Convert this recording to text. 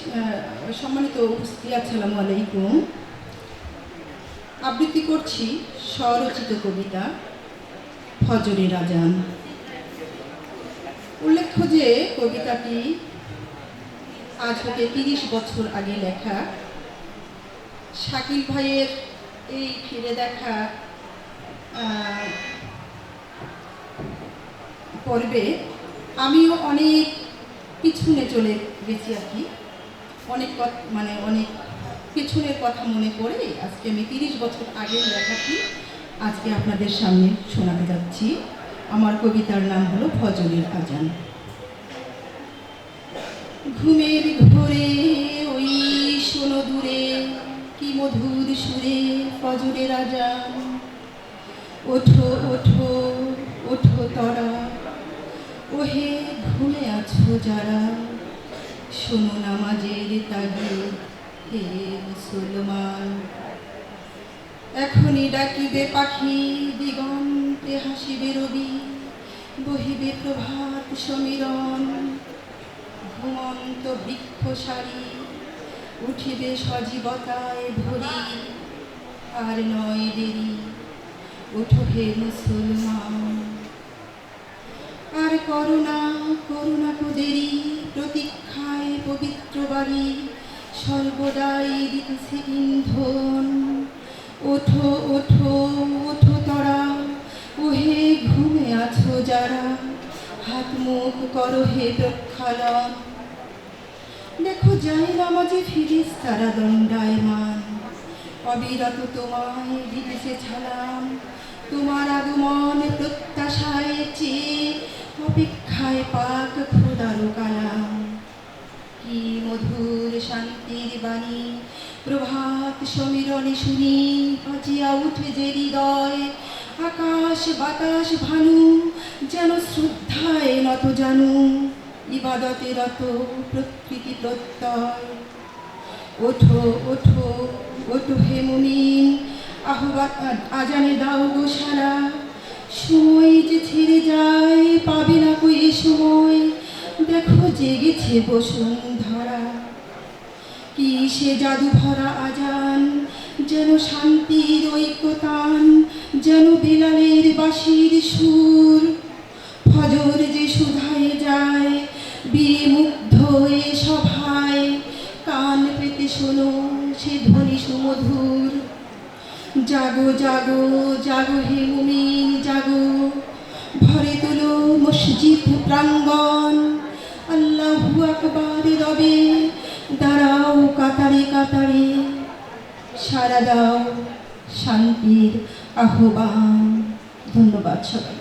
সম্মানিত উপস্থিতি, আসসালামু আলাইকুম। আবৃত্তি করছি স্বরচিত কবিতা ফজরের আজান। উল্লেখ্য যে কবিতাটি আজ হতে ৩০ বছর আগে লেখা। শাকিল ভাইয়ের এই ফিরে দেখা পর্বে আমিও অনেক পিছনে চলে গেছি আর কি। অনেক পিছনের কথা মনে করে আজকে আমি ৩০ বছর আগের লেখাটি আজকে আপনাদের সামনে শোনাতে যাচ্ছি। আমার কবিতার নাম হলো ফজরের আজান। ঘুমের ঘোরে ওই শোনো দূরে কি মধুর সুরে ফজরের আজান। ওঠো ওঠো ওঠো তরা, ওহে ঘুমে আছো যারা, শোনো নামাজের তাগিদ হে মুসলমান। এখনই ডাকিবে পাখি দিগন্তে, হাসিবে রবি বহিবে প্রভাত সমীরণ। ঘুমন্ত বৃক্ষ সারি উঠিবে সজীবতায় ভরি, আর নয় দেরি ওঠো হে মুসলমান। আর করুণা করুণা দেরি প্রতীক্ষায় পবিত্র বাড়ি, সর্বদাই দিতেছে ইন্ধন। ওঠো ওঠো ওঠো তরা, ওহে ঘুমে আছো যারা, হাত মুখ করো হে প্রক্ষালন। দেখো যাই নামাজে ফিরিস্তারা দণ্ডায়মান, অবিরত তোমায় দিতেছে সালাম। তোমার আগমন প্রত্যাশায় চেয়ে অপেক্ষায় পাক খোদার কালাম। কি মধুর শান্তির বাণী প্রভাত সমীরণে শুনি, বাজিয়া উঠে যে হৃদয় আকাশ বাতাস ভানু, যেন শ্রদ্ধায় নত জানু ইবাদতে রত প্রকৃতি প্রত্যয়। ওঠো ওঠো ওঠো হে মুমিন, আজানে দাও গো সারা, সময় যে ছেড়ে যায় পাবে না কই এ সময়। দেখো জেগেছে বসুন্ধরা, কি সে জাদু ভরা আজান, যেন শান্তির ঐক্যতান, যেন বেলালের বাঁশির সুর। ফজর যে সুধায় যায় বিমুগ্ধ এ সভায়, কান পেতে শোনো সে ধ্বনি সুমধুর। জাগো জাগো জাগো হে মুমিন জাগো, ভরে তোলো মসজিদ প্রাঙ্গণ। আল্লাহু আকবার রবে, দাঁড়াও কাতারে কাতারে, সারা দাও শান্তির আহ্বান। ধন্যবাদ সবাই।